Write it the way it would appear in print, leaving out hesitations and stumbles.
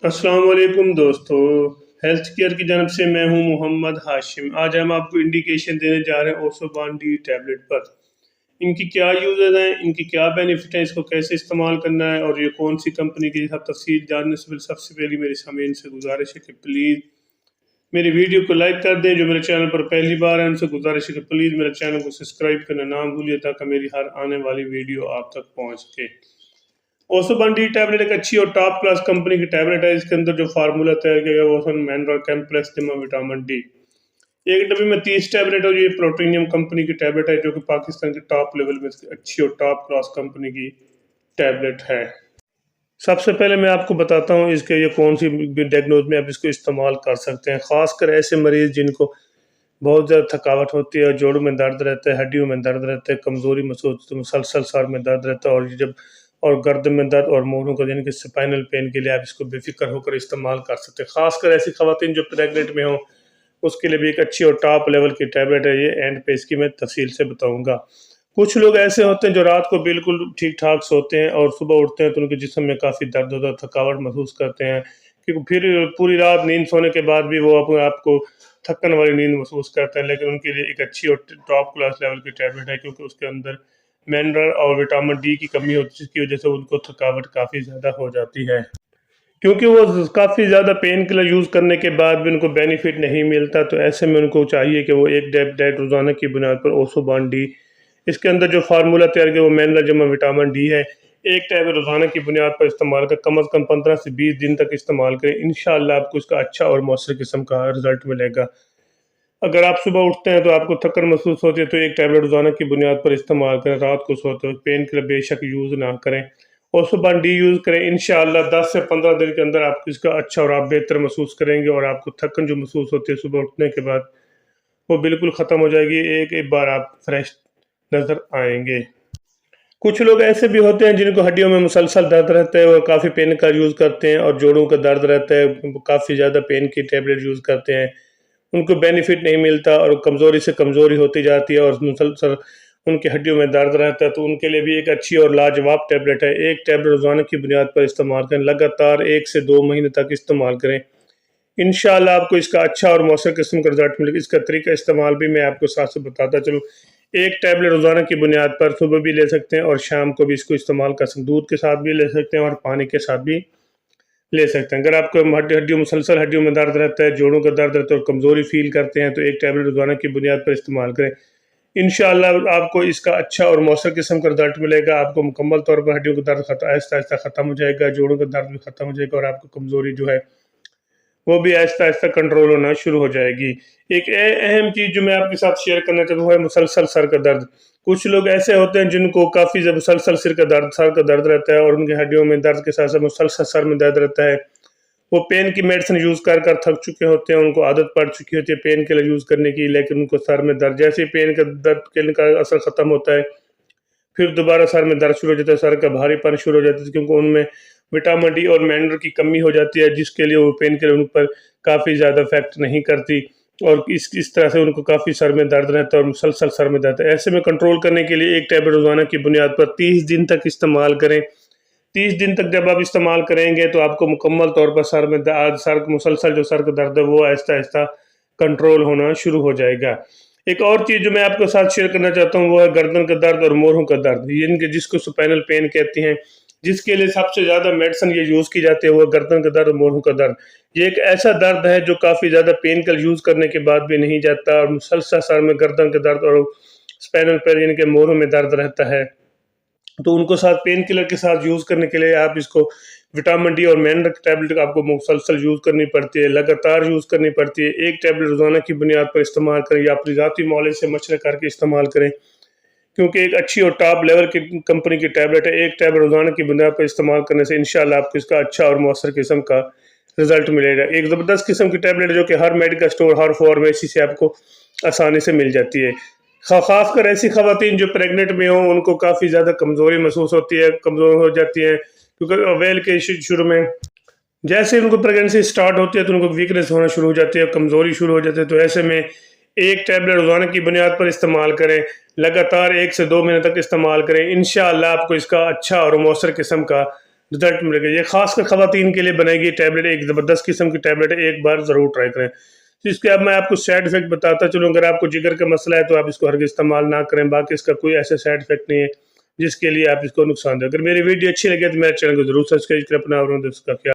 अस्सलाम वालेकुम दोस्तों। हेल्थ केयर की जानब से मैं हूं मोहम्मद हाशिम। आज हम आपको इंडिकेशन देने जा रहे हैं ओसोबान डी टैबलेट पर। इनकी क्या यूजेस हैं, इनकी क्या बेनिफिट है, इसको कैसे इस्तेमाल करना है और ये कौन सी कंपनी की सब तफसील जानने से पहले सबसे पहले मेरी सामीन से गुजारिश है कि प्लीज़ मेरी वीडियो को लाइक कर दें। जो मेरे चैनल पर पहली बार है उनसे गुजारिश है कि प्लीज़ मेरे चैनल को सब्सक्राइब करना ना भूलिए ताकि मेरी हर आने वाली वीडियो आप तक पहुँच सके। ओसोबान डी टैबलेट एक अच्छी और टॉप क्लास कंपनी की टैबलेट है। इसके अंदर जो फार्मूला तैयार किया गया वो मैनरा कैम्प्लेक्स दिमा विटामिन डी। एक डब्बे में 30 टैबलेट और ये प्रोटीनियम कंपनी की टैबलेट है जो कि पाकिस्तान के टॉप लेवल में अच्छी और टॉप क्लास कंपनी की टैबलेट है। सबसे पहले मैं आपको बताता हूँ इसके ये कौन सी डायग्नोज में आप इसको इस्तेमाल कर सकते हैं। ख़ासकर ऐसे मरीज़ जिनको बहुत ज़्यादा थकावट होती है, जोड़ों में दर्द रहता है, हड्डियों में दर्द रहता है, कमज़ोरी महसूस, मुसलसल सर में दर्द रहता है और गर्दन में दर्द और मोढ़ों को यानी कि स्पाइनल पेन के लिए आप इसको बेफिक्र होकर इस्तेमाल कर सकते हैं। ख़ासकर ऐसी ख़वातीन जो प्रेगनेंट में हों उसके लिए भी एक अच्छी और टॉप लेवल की टैबलेट है ये। एंड पे इसकी मैं तफसील से बताऊँगा। कुछ लोग ऐसे होते हैं जो रात को बिल्कुल ठीक ठाक सोते हैं और सुबह उठते हैं तो उनके जिस्म में काफ़ी दर्द होता है, थकावट महसूस करते हैं, क्योंकि फिर पूरी रात नींद सोने के बाद भी वो अपने आप को थकन वाली नींद महसूस करते हैं। लेकिन उनके लिए एक अच्छी और टॉप क्लास लेवल की टैबलेट है क्योंकि उसके अंदर मिनरल और विटामिन डी की कमी होती है जिसकी वजह से उनको थकावट काफ़ी ज़्यादा हो जाती है। क्योंकि वो काफ़ी ज़्यादा पेन किलर यूज़ करने के बाद भी उनको बेनिफिट नहीं मिलता, तो ऐसे में उनको चाहिए कि वो एक टैबलेट रोज़ाना की बुनियाद पर ओसोबान डी, इसके अंदर जो फार्मूला तैयार किया वो मिनरल जमा विटामिन डी है, एक टैबलेट रोज़ाना की बुनियाद पर इस्तेमाल कर कम अज़ कम 15 से 20 दिन तक इस्तेमाल करें। इंशाअल्लाह आपको इसका अच्छा और मौसर किस्म का रिजल्ट मिलेगा। अगर आप सुबह उठते हैं तो आपको थकन महसूस होती है तो एक टैबलेट रोज़ाना की बुनियाद पर इस्तेमाल करें। रात को सोते वक्त पेन किलर बेशक यूज़ ना करें, ओसोबान डी यूज़ करें। इंशाअल्लाह 10 से 15 दिन के अंदर आपको इसका अच्छा और आप बेहतर महसूस करेंगे और आपको थकन जो महसूस होती है सुबह उठने के बाद वो बिल्कुल ख़त्म हो जाएगी। एक बार आप फ्रेश नज़र आएंगे। कुछ लोग ऐसे भी होते हैं जिनको हड्डियों में मुसलसल दर्द रहता है और काफ़ी पेन का यूज़ करते हैं और जोड़ों का दर्द रहता है, काफ़ी ज़्यादा पेन की टैबलेट यूज़ करते हैं, उनको बेनिफिट नहीं मिलता और कमज़ोरी से कमज़ोरी होती जाती है और मुसलसल उनकी हड्डियों में दर्द रहता है। तो उनके लिए भी एक अच्छी और लाजवाब टैबलेट है। एक टैबलेट रोज़ाना की बुनियाद पर इस्तेमाल करें, लगातार 1 से 2 महीने तक इस्तेमाल करें। इंशाअल्लाह आपको इसका अच्छा और मौसर किस्म का रिजल्ट मिलेगा। इसका तरीका इस्तेमाल भी मैं आपको साथ साथ बताता चलूँ। एक टैबलेट रोज़ाना की बुनियाद पर सुबह भी ले सकते हैं और शाम को भी इसको इस्तेमाल कर सकते हैं। दूध के साथ भी ले सकते हैं और पानी के साथ भी ले सकते हैं। अगर आपको हड्डियों मुसलसल हड्डियों में दर्द रहता है, जोड़ों का दर्द रहता है और कमज़ोरी फील करते हैं तो एक टैबलेट रोज़ाना की बुनियाद पर इस्तेमाल करें। इंशाअल्लाह आपको इसका अच्छा और मौसर किस्म का रिजल्ट मिलेगा। आपको मुकम्मल तौर पर हड्डियों का दर्द आहिस्ता आहिस्ता ख़त्म हो जाएगा, जोड़ों का दर्द भी ख़त्म हो जाएगा और आपको कमज़ोरी जो है वो भी आहिस्ता आहिस्ता कंट्रोल होना शुरू हो जाएगी। एक अहम चीज़ जो मैं आपके साथ शेयर करना चाहता हूँ वो है मुसलसल सर का दर्द। कुछ लोग ऐसे होते हैं जिनको काफ़ी जब मुसलसल सर का दर्द रहता है और उनकी हड्डियों में दर्द के साथ साथ मुसलसल सर में दर्द रहता है। वो पेन की मेडिसिन यूज़ कर कर थक चुके होते हैं, उनको आदत पड़ चुकी होती है पेन किलर यूज़ करने की, लेकिन उनको सर में दर्द जैसे ही पेन का दर्द किलर का असर ख़त्म होता है फिर दोबारा सर में दर्द शुरू हो जाता है, सर का भारीपन शुरू हो जाता है क्योंकि उनमें विटामिन डी और मिनरल की कमी हो जाती है जिसके लिए वो पेन किलर उन पर काफ़ी ज़्यादा इफेक्ट नहीं करती और इस तरह से उनको काफ़ी सर में दर्द रहता है और मुसलसल सर में दर्द है। ऐसे में कंट्रोल करने के लिए एक टैबलेट रोज़ाना की बुनियाद पर 30 दिन तक इस्तेमाल करें। 30 दिन तक जब आप इस्तेमाल करेंगे तो आपको मुकम्मल तौर पर सर मुसलसल जो सर का दर्द है वो आहिस्ता आहिस्ता कंट्रोल होना शुरू हो जाएगा। एक और चीज़ जो मैं आपके साथ शेयर करना चाहता हूँ वो है गर्दन का दर्द और मोरों का दर्द, इनके जिसको स्पाइनल पेन कहते हैं, जिसके लिए सबसे ज़्यादा मेडिसिन ये यूज़ की जाती है वो गर्दन का दर्द और मोरों का दर्द। ये एक ऐसा दर्द है जो काफ़ी ज़्यादा पेन किलर यूज़ करने के बाद भी नहीं जाता और मुसलसल सर में गर्दन का दर्द और स्पाइनल पेन यानी कि मोरों में दर्द रहता है। तो उनको साथ पेन किलर के साथ यूज़ करने के लिए आप इसको विटामिन डी और मिनरल टैबलेट आपको मुसलसल यूज़ करनी पड़ती है, लगातार यूज़ करनी पड़ती है। एक टैबलेट रोज़ाना की बुनियाद पर इस्तेमाल करें या अपनी ज़ाती मौले से मशवरा करके इस्तेमाल करें क्योंकि एक अच्छी और टॉप लेवल की कंपनी की टैबलेट है। एक टैबलेट रोज़ाना की बुनियाद पर इस्तेमाल करने से इंशाअल्लाह आपको इसका अच्छा और मौसर किस्म का रिजल्ट मिलेगा। एक ज़बरदस्त किस्म की टैबलेट जो कि हर मेडिकल स्टोर, हर फार्मेसी से आपको आसानी से मिल जाती है। ख़ासकर ऐसी ख़वातीन जो प्रेगनेंट में हों उनको काफ़ी ज़्यादा कमज़ोरी महसूस होती है, कमज़ोर हो जाती हैं क्योंकि अवेल के शुरू में जैसे उनको प्रेगनेंसी स्टार्ट होती है तो उनको वीकनेस होना शुरू हो जाती है, कमज़ोरी शुरू हो जाती है। तो ऐसे में एक टैबलेट रोज़ाना की बुनियाद पर इस्तेमाल करें, लगातार 1 से 2 महीने तक इस्तेमाल करें। इंशाअल्लाह आपको इसका अच्छा और मौसर किस्म का رزلٹ ملے گا. یہ خاص کر خواتین کے لیے بنائی گئی ٹیبلٹ، ایک زبردست قسم کی ٹیبلٹ ہے، ایک بار ضرور ٹرائی کریں. اس کے اب میں آپ کو سائڈ افیکٹ بتاتا چلوں. اگر آپ کو جگر کا مسئلہ ہے تو آپ اس کو ہرگز استعمال نہ کریں، باقی اس کا کوئی ایسا سائڈ افیکٹ نہیں ہے جس کے لیے آپ اس کو نقصان دیں. اگر میری ویڈیو اچھی لگے تو میرے چینل کو ضرور سبسکرائب کریں. اپنا اور اس کا خیال